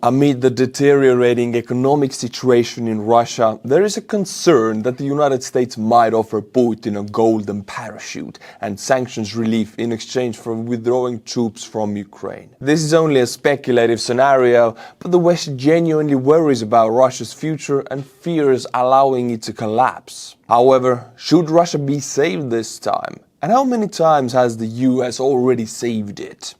Amid the deteriorating economic situation in Russia, there is a concern that the United States might offer Putin a golden parachute and sanctions relief in exchange for withdrawing troops from Ukraine. This is only a speculative scenario, but the West genuinely worries about Russia's future and fears allowing it to collapse. However, should Russia be saved this time? And how many times has the US already saved it?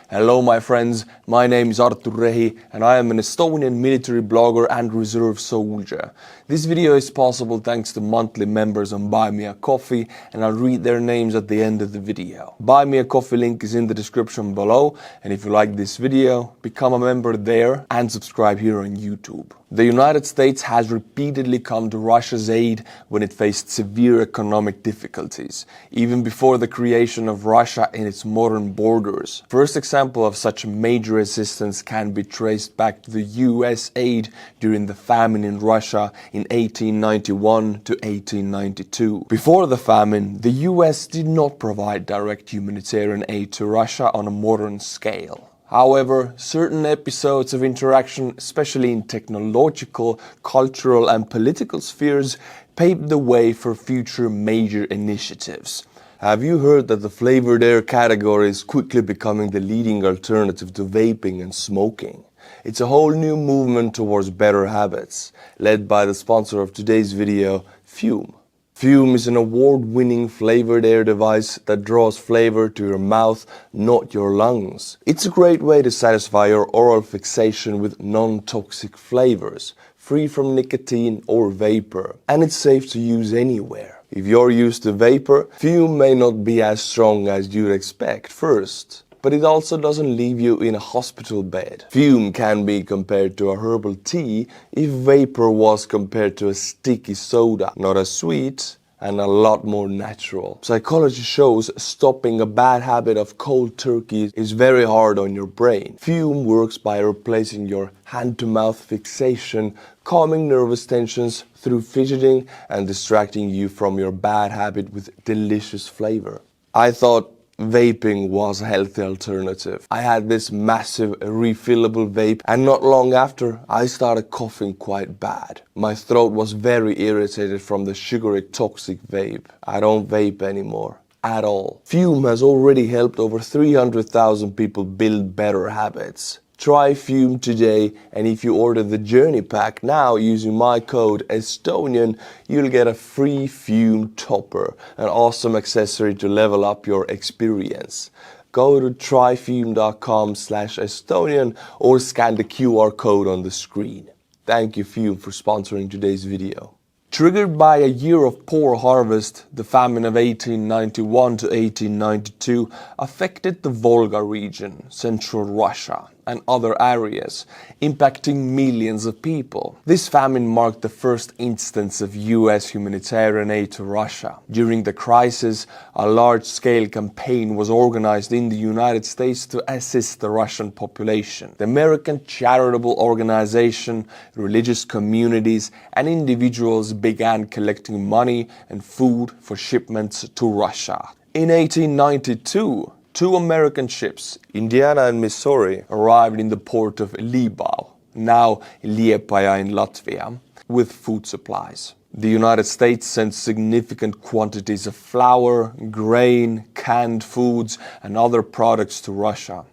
Hello my friends, my name is Artur Rehi and I am an Estonian military blogger and reserve soldier. This video is possible thanks to monthly members on Buy Me a Coffee, and I'll read their names at the end of the video. Buy Me a Coffee link is in the description below, and if you like this video, become a member there and subscribe here on YouTube. The United States has repeatedly come to Russia's aid when it faced severe economic difficulties, even before the creation of Russia in its modern borders. First example of such major assistance can be traced back to the US aid during the famine in Russia in 1891 to 1892. Before the famine, the US did not provide direct humanitarian aid to Russia on a modern scale. However, certain episodes of interaction, especially in technological, cultural and political spheres, paved the way for future major initiatives. Have you heard that the flavored air category is quickly becoming the leading alternative to vaping and smoking? It's a whole new movement towards better habits, led by the sponsor of today's video, Fume. Fume is an award-winning flavored air device that draws flavor to your mouth, not your lungs. It's a great way to satisfy your oral fixation with non-toxic flavors, free from nicotine or vapor, and it's safe to use anywhere. If you're used to vapor, Fume may not be as strong as you'd expect first, but it also doesn't leave you in a hospital bed. Fume can be compared to a herbal tea if vapor was compared to a sticky soda, not as sweet and a lot more natural. Psychology shows stopping a bad habit of cold turkey is very hard on your brain. Fume works by replacing your hand-to-mouth fixation, calming nervous tensions through fidgeting and distracting you from your bad habit with delicious flavor. I thought vaping was a healthy alternative. I had this massive refillable vape, and not long after I started coughing quite bad. My throat was very irritated from the sugary toxic vape. I don't vape anymore. At all. Fume has already helped over 300,000 people build better habits. Try Fume today, and if you order the Journey Pack now using my code Estonian, you'll get a free Fume topper, an awesome accessory to level up your experience. Go to tryfume.com/Estonian or scan the QR code on the screen. Thank you Fume for sponsoring today's video. Triggered by a year of poor harvest, the famine of 1891 to 1892 affected the Volga region, central Russia, and other areas, impacting millions of people. This famine marked the first instance of US humanitarian aid to Russia. During the crisis, a large-scale campaign was organized in the United States to assist the Russian population. The American charitable organization, religious communities, and individuals began collecting money and food for shipments to Russia. In 1892, two American ships, Indiana and Missouri, arrived in the port of Libau, now Liepāja in Latvia, with food supplies. The United States sent significant quantities of flour, grain, canned foods, and other products to Russia.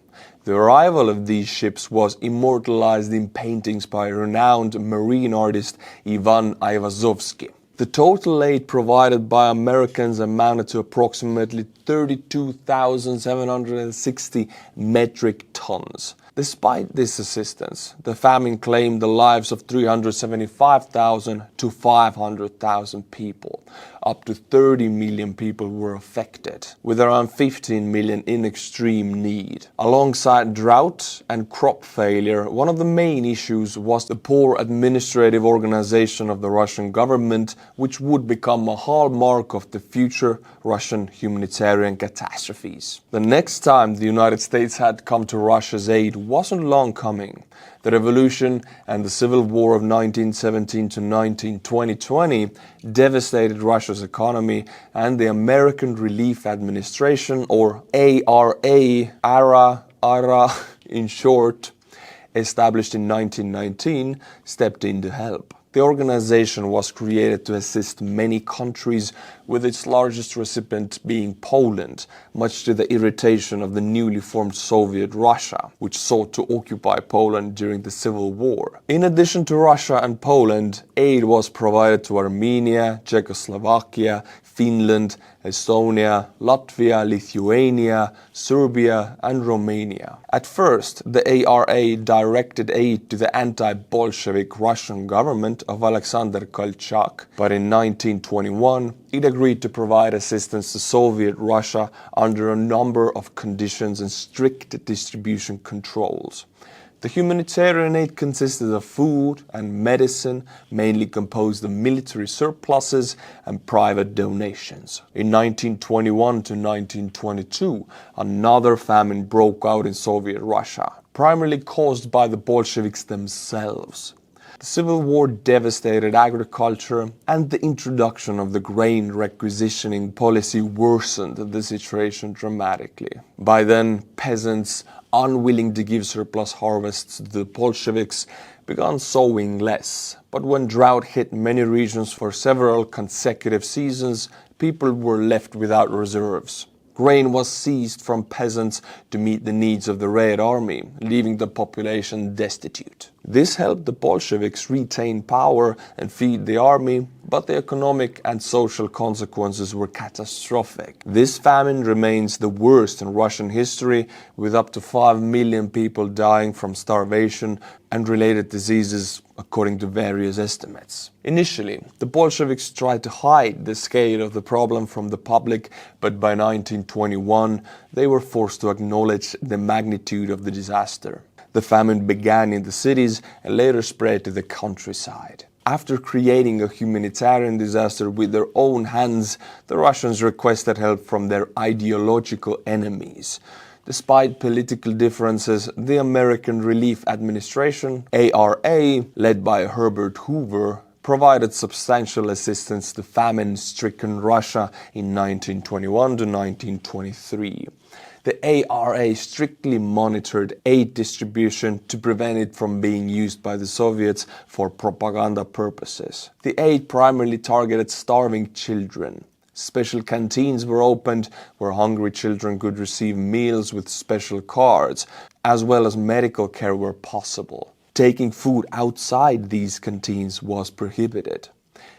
The arrival of these ships was immortalized in paintings by renowned marine artist Ivan Aivazovsky. The total aid provided by Americans amounted to approximately 32,760 metric tons. Despite this assistance, the famine claimed the lives of 375,000 to 500,000 people. Up to 30 million people were affected, with around 15 million in extreme need. Alongside drought and crop failure, one of the main issues was the poor administrative organization of the Russian government, which would become a hallmark of the future Russian humanitarian catastrophes. The next time the United States had come to Russia's aid wasn't long coming. The revolution and the civil war of 1917 to 1920 devastated Russia's economy, and the American Relief Administration, or ARA in short, established in 1919, stepped in to help. The organization was created to assist many countries, with its largest recipient being Poland, much to the irritation of the newly formed Soviet Russia, which sought to occupy Poland during the Civil War. In addition to Russia and Poland, aid was provided to Armenia, Czechoslovakia, Finland, Estonia, Latvia, Lithuania, Serbia and Romania. At first, the ARA directed aid to the anti-Bolshevik Russian government of Alexander Kolchak, but in 1921 it agreed to provide assistance to Soviet Russia under a number of conditions and strict distribution controls. The humanitarian aid consisted of food and medicine, mainly composed of military surpluses and private donations. In 1921 to 1922, another famine broke out in Soviet Russia, primarily caused by the Bolsheviks themselves. The Civil War devastated agriculture, and the introduction of the grain requisitioning policy worsened the situation dramatically. By then, peasants, unwilling to give surplus harvests to the Bolsheviks, began sowing less. But when drought hit many regions for several consecutive seasons, people were left without reserves. Grain was seized from peasants to meet the needs of the Red Army, leaving the population destitute. This helped the Bolsheviks retain power and feed the army, but the economic and social consequences were catastrophic. This famine remains the worst in Russian history, with up to 5 million people dying from starvation and related diseases, according to various estimates. Initially, the Bolsheviks tried to hide the scale of the problem from the public, but by 1921 they were forced to acknowledge the magnitude of the disaster. The famine began in the cities and later spread to the countryside. After creating a humanitarian disaster with their own hands, the Russians requested help from their ideological enemies. Despite political differences, the American Relief Administration, ARA, led by Herbert Hoover, provided substantial assistance to famine-stricken Russia in 1921 to 1923. The ARA strictly monitored aid distribution to prevent it from being used by the Soviets for propaganda purposes. The aid primarily targeted starving children. Special canteens were opened where hungry children could receive meals with special cards, as well as medical care where possible. Taking food outside these canteens was prohibited.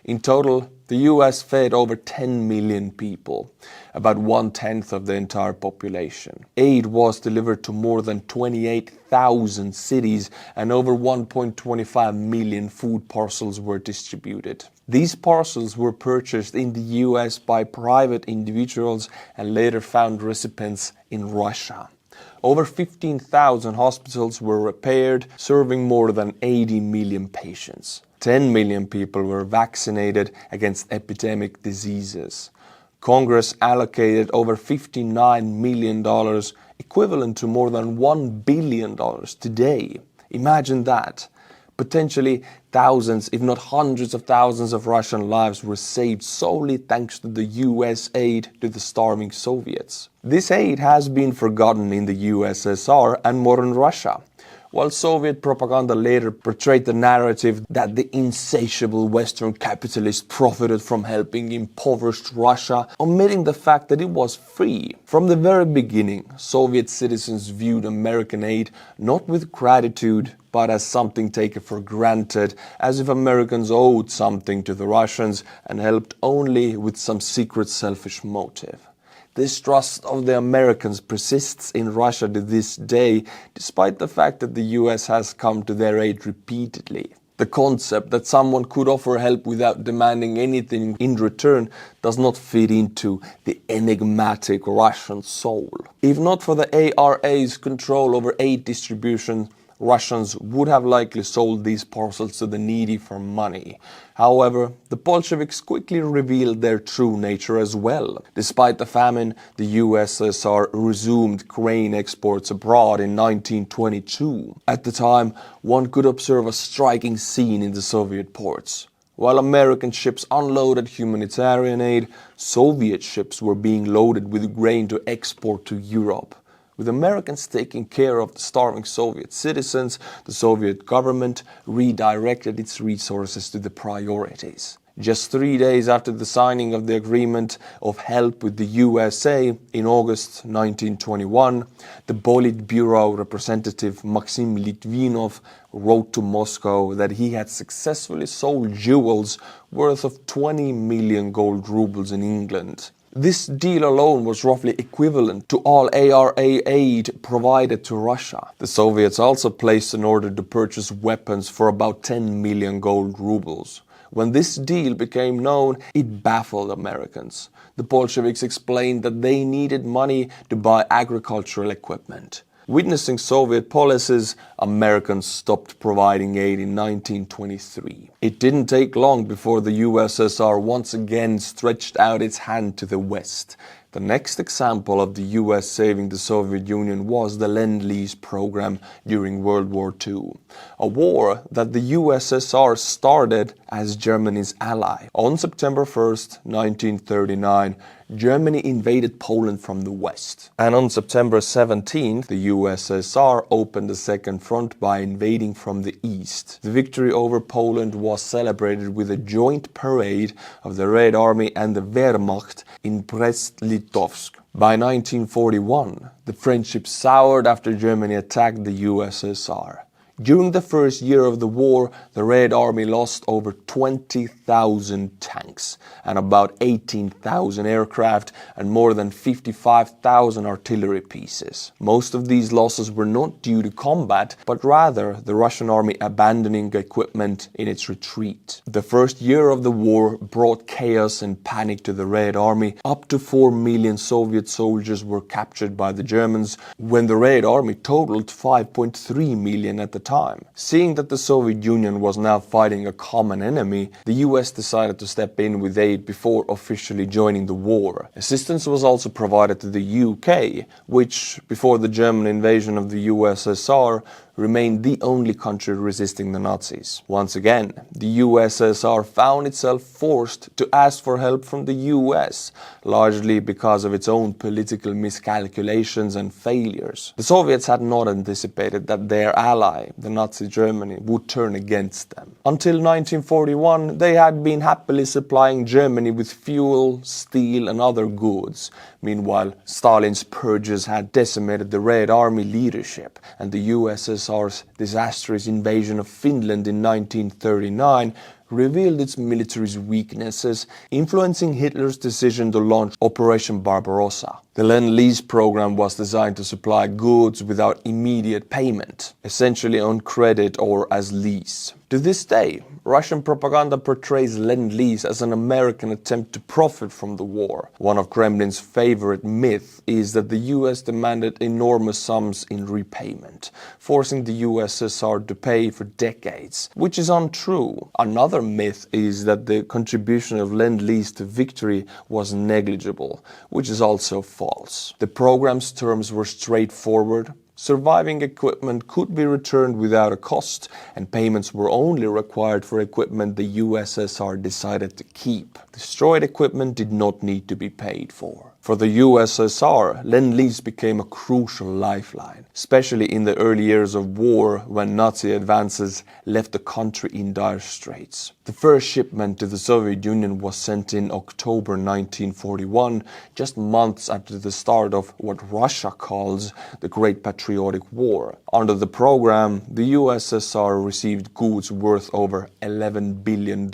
In total, the US fed over 10 million people, about 1/10 of the entire population. Aid was delivered to more than 28,000 cities, and over 1.25 million food parcels were distributed. These parcels were purchased in the US by private individuals and later found recipients in Russia. Over 15,000 hospitals were repaired, serving more than 80 million patients. 10 million people were vaccinated against epidemic diseases. Congress allocated over $59 million, equivalent to more than $1 billion today. Imagine that. Potentially thousands, if not hundreds of thousands of Russian lives were saved solely thanks to the US aid to the starving Soviets. This aid has been forgotten in the USSR and modern Russia, while Soviet propaganda later portrayed the narrative that the insatiable Western capitalists profited from helping impoverished Russia, omitting the fact that it was free. From the very beginning, Soviet citizens viewed American aid not with gratitude, but as something taken for granted, as if Americans owed something to the Russians and helped only with some secret selfish motive. This trust of the Americans persists in Russia to this day, despite the fact that the US has come to their aid repeatedly. The concept that someone could offer help without demanding anything in return does not fit into the enigmatic Russian soul. If not for the ARA's control over aid distribution, Russians would have likely sold these parcels to the needy for money. However, the Bolsheviks quickly revealed their true nature as well. Despite the famine, the USSR resumed grain exports abroad in 1922. At the time, one could observe a striking scene in the Soviet ports. While American ships unloaded humanitarian aid, Soviet ships were being loaded with grain to export to Europe. With Americans taking care of the starving Soviet citizens, the Soviet government redirected its resources to the priorities. Just 3 days after the signing of the agreement of help with the USA in August 1921, the Politburo representative Maxim Litvinov wrote to Moscow that he had successfully sold jewels worth of 20 million gold rubles in England. This deal alone was roughly equivalent to all ARA aid provided to Russia. The Soviets also placed an order to purchase weapons for about 10 million gold rubles. When this deal became known, it baffled Americans. The Bolsheviks explained that they needed money to buy agricultural equipment. Witnessing Soviet policies, Americans stopped providing aid in 1923. It didn't take long before the USSR once again stretched out its hand to the West. The next example of the US saving the Soviet Union was the Lend-Lease program during World War II, a war that the USSR started as Germany's ally. On September 1st, 1939, Germany invaded Poland from the west. And on September 17th, the USSR opened a second front by invading from the east. The victory over Poland was celebrated with a joint parade of the Red Army and the Wehrmacht in Brest-Litovsk. By 1941, the friendship soured after Germany attacked the USSR. During the first year of the war, the Red Army lost over 20,000 tanks and about 18,000 aircraft and more than 55,000 artillery pieces. Most of these losses were not due to combat, but rather the Russian army abandoning equipment in its retreat. The first year of the war brought chaos and panic to the Red Army. Up to 4 million Soviet soldiers were captured by the Germans, when the Red Army totaled 5.3 million at the time. Seeing that the Soviet Union was now fighting a common enemy, the US decided to step in with aid before officially joining the war. Assistance was also provided to the UK, which, before the German invasion of the USSR, remained the only country resisting the Nazis. Once again, the USSR found itself forced to ask for help from the US, largely because of its own political miscalculations and failures. The Soviets had not anticipated that their ally, the Nazi Germany, would turn against them. Until 1941, they had been happily supplying Germany with fuel, steel and other goods. Meanwhile, Stalin's purges had decimated the Red Army leadership, and the USSR's disastrous invasion of Finland in 1939 revealed its military's weaknesses, influencing Hitler's decision to launch Operation Barbarossa. The Lend-Lease program was designed to supply goods without immediate payment, essentially on credit or as lease. To this day, Russian propaganda portrays Lend-Lease as an American attempt to profit from the war. One of Kremlin's favorite myths is that the US demanded enormous sums in repayment, forcing the USSR to pay for decades, which is untrue. Another myth is that the contribution of Lend-Lease to victory was negligible, which is also false. The program's terms were straightforward. Surviving equipment could be returned without a cost, and payments were only required for equipment the USSR decided to keep. Destroyed equipment did not need to be paid for. For the USSR, Lend-Lease became a crucial lifeline, especially in the early years of war when Nazi advances left the country in dire straits. The first shipment to the Soviet Union was sent in October 1941, just months after the start of what Russia calls the Great Patriotic War. Under the program, the USSR received goods worth over $11 billion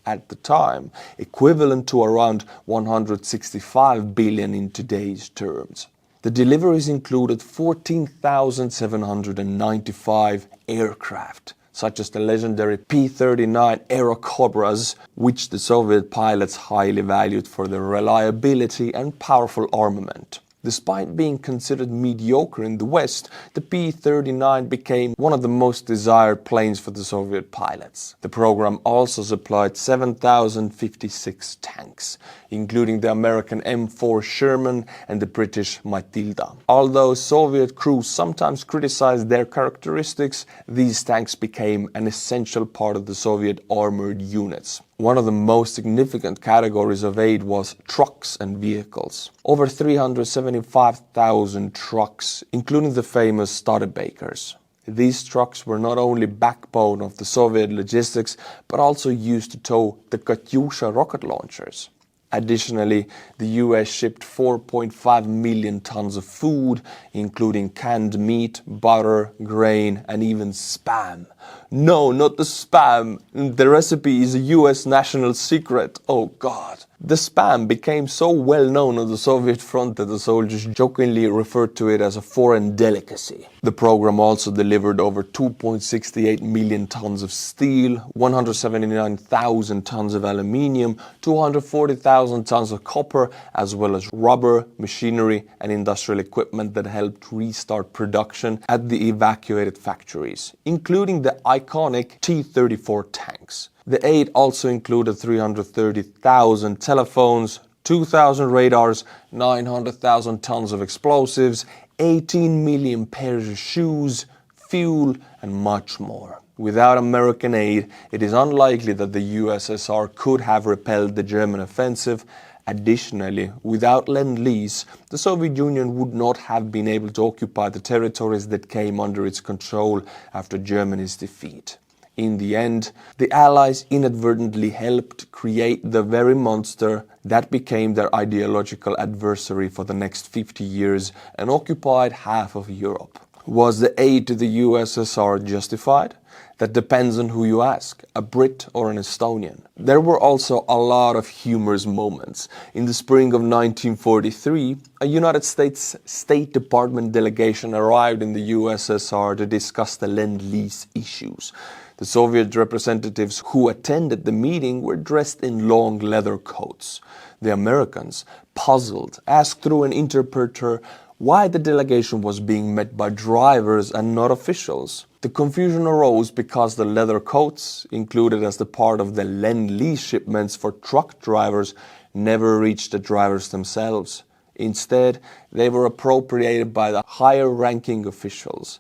at the time, equivalent to around 165 billion in today's terms. The deliveries included 14,795 aircraft, such as the legendary P-39 Aerocobras, which the Soviet pilots highly valued for their reliability and powerful armament. Despite being considered mediocre in the West, the P-39 became one of the most desired planes for the Soviet pilots. The program also supplied 7,056 tanks, including the American M4 Sherman and the British Matilda. Although Soviet crews sometimes criticized their characteristics, these tanks became an essential part of the Soviet armored units. One of the most significant categories of aid was trucks and vehicles. Over 375,000 trucks, including the famous Studebakers. These trucks were not only backbone of the Soviet logistics, but also used to tow the Katyusha rocket launchers. Additionally, the US shipped 4.5 million tons of food, including canned meat, butter, grain, and even Spam. No, not the Spam. The recipe is a US national secret. Oh God. The Spam became so well known on the Soviet front that the soldiers jokingly referred to it as a foreign delicacy. The program also delivered over 2.68 million tons of steel, 179,000 tons of aluminium, 240,000 tons of copper, as well as rubber, machinery, and industrial equipment that helped restart production at the evacuated factories, including the iconic T-34 tanks. The aid also included 330,000 telephones, 2,000 radars, 900,000 tons of explosives, 18 million pairs of shoes, fuel, and much more. Without American aid, it is unlikely that the USSR could have repelled the German offensive. Additionally, without Lend-Lease, the Soviet Union would not have been able to occupy the territories that came under its control after Germany's defeat. In the end, the Allies inadvertently helped create the very monster that became their ideological adversary for the next 50 years and occupied half of Europe. Was the aid to the USSR justified? That depends on who you ask, a Brit or an Estonian. There were also a lot of humorous moments. In the spring of 1943, a United States State Department delegation arrived in the USSR to discuss the Lend-Lease issues. The Soviet representatives who attended the meeting were dressed in long leather coats. The Americans, puzzled, asked through an interpreter why the delegation was being met by drivers and not officials. The confusion arose because the leather coats, included as the part of the Lend-Lease shipments for truck drivers, never reached the drivers themselves. Instead, they were appropriated by the higher-ranking officials.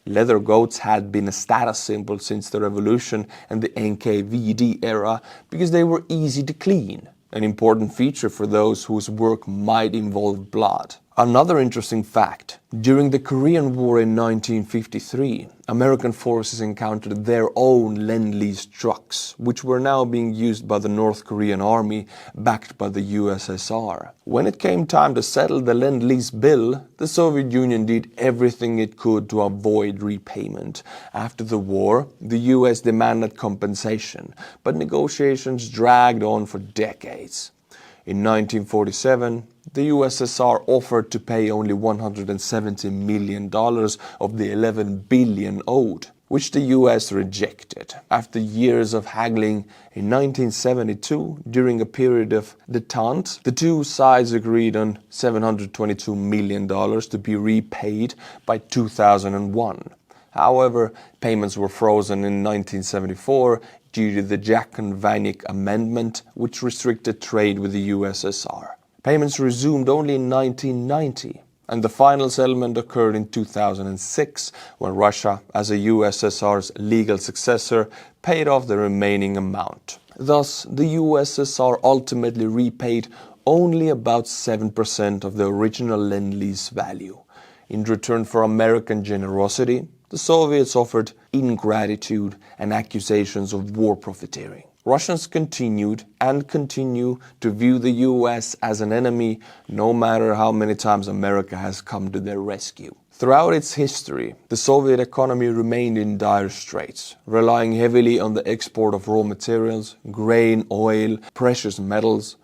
Leather coats had been a status symbol since the revolution and the NKVD era because they were easy to clean, an important feature for those whose work might involve blood. Another interesting fact, during the Korean War in 1953, American forces encountered their own Lend-Lease trucks, which were now being used by the North Korean army, backed by the USSR. When it came time to settle the Lend-Lease bill, the Soviet Union did everything it could to avoid repayment. After the war, the US demanded compensation, but negotiations dragged on for decades. In 1947, the USSR offered to pay only $170 million of the $11 billion owed, which the US rejected. After years of haggling, in 1972, during a period of détente, the two sides agreed on $722 million to be repaid by 2001. However, payments were frozen in 1974 due to the Jackson-Vanik Amendment, which restricted trade with the USSR. Payments resumed only in 1990, and the final settlement occurred in 2006, when Russia, as a USSR's legal successor, paid off the remaining amount. Thus, the USSR ultimately repaid only about 7% of the original Lend-Lease value. In return for American generosity, the Soviets offered ingratitude and accusations of war profiteering. Russians continued and continue to view the US as an enemy, no matter how many times America has come to their rescue. Throughout its history, the Soviet economy remained in dire straits, relying heavily on the export of raw materials, grain, oil, precious metals.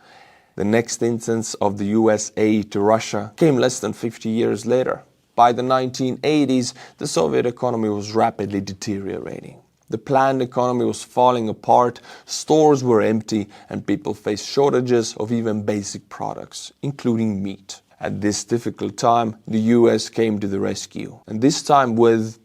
The next instance of the US aid to Russia came less than 50 years later. By the 1980s, the Soviet economy was rapidly deteriorating. The planned economy was falling apart, stores were empty, and people faced shortages of even basic products, including meat. At this difficult time, the US came to the rescue, and this time with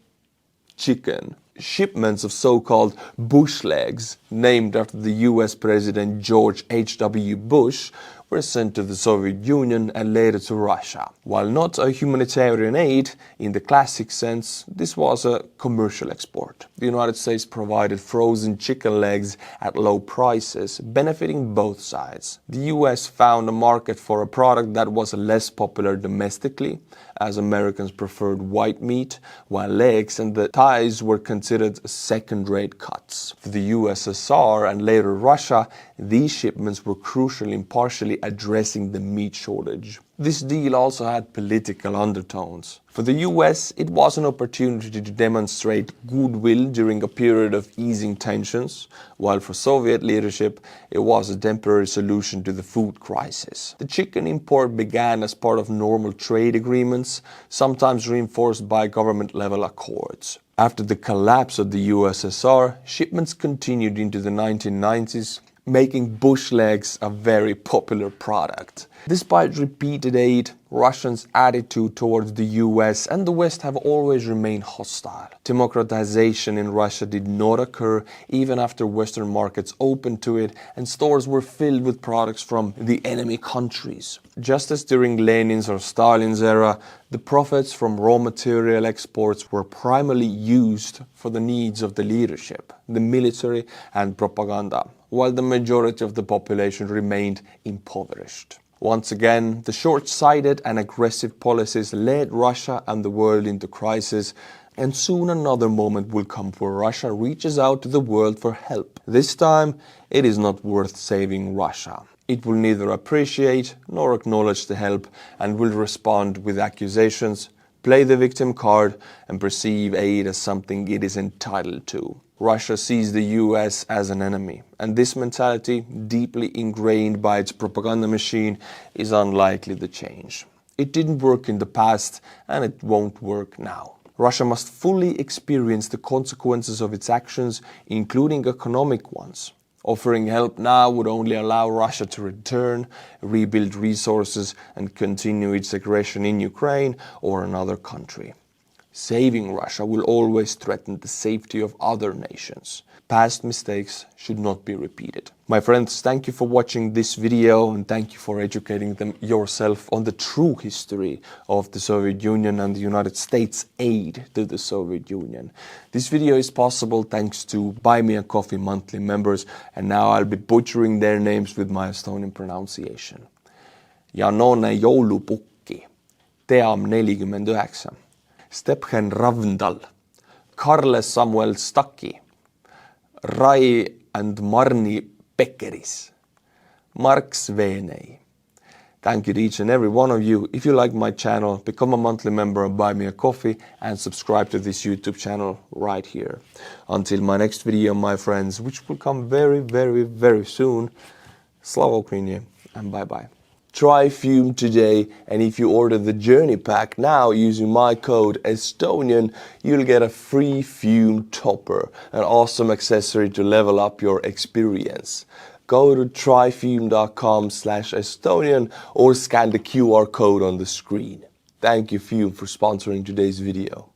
chicken. Shipments of so-called bush legs, named after the US President George H.W. Bush, were sent to the Soviet Union and later to Russia. While not a humanitarian aid in the classic sense, this was a commercial export. The United States provided frozen chicken legs at low prices, benefiting both sides. The US found a market for a product that was less popular domestically, as Americans preferred white meat, while legs and the thighs were considered second-rate cuts. For the USSR and later Russia, these shipments were crucial in partially addressing the meat shortage. This deal also had political undertones. For the US, it was an opportunity to demonstrate goodwill during a period of easing tensions, while for Soviet leadership, it was a temporary solution to the food crisis. The chicken import began as part of normal trade agreements, sometimes reinforced by government-level accords. After the collapse of the USSR, shipments continued into the 1990s, making bush legs a very popular product. Despite repeated aid, Russians' attitude towards the US and the West have always remained hostile. Democratization in Russia did not occur even after Western markets opened to it and stores were filled with products from the enemy countries. Just as during Lenin's or Stalin's era, the profits from raw material exports were primarily used for the needs of the leadership, the military and propaganda, while the majority of the population remained impoverished. Once again, the short-sighted and aggressive policies led Russia and the world into crisis, and soon another moment will come where Russia reaches out to the world for help. This time, it is not worth saving Russia. It will neither appreciate nor acknowledge the help and will respond with accusations, play the victim card, and perceive aid as something it is entitled to. Russia sees the US as an enemy, and this mentality, deeply ingrained by its propaganda machine, is unlikely to change. It didn't work in the past, and it won't work now. Russia must fully experience the consequences of its actions, including economic ones. Offering help now would only allow Russia to return, rebuild resources, and continue its aggression in Ukraine or another country. Saving Russia will always threaten the safety of other nations. Past mistakes should not be repeated. My friends, thank you for watching this video and thank you for educating them yourself on the true history of the Soviet Union and the United States' aid to the Soviet Union. This video is possible thanks to Buy Me a Coffee monthly members, and now I'll be butchering their names with my Estonian pronunciation. Janone Joulupukki, Team 49, Stephen Ravndal, Karle Samuel Staki, Rai and Marni Pekkeris, Mark Sveney. Thank you to each and every one of you. If you like my channel, become a monthly member and buy me a coffee and subscribe to this YouTube channel right here. Until my next video, my friends, which will come very, very, very soon, Slava Ukraini and bye-bye. Try Fume today, and if you order the Journey Pack now using my code Estonian, you'll get a free Fume topper, an awesome accessory to level up your experience. Go to tryfume.com/Estonian or scan the QR code on the screen. Thank you Fume for sponsoring today's video.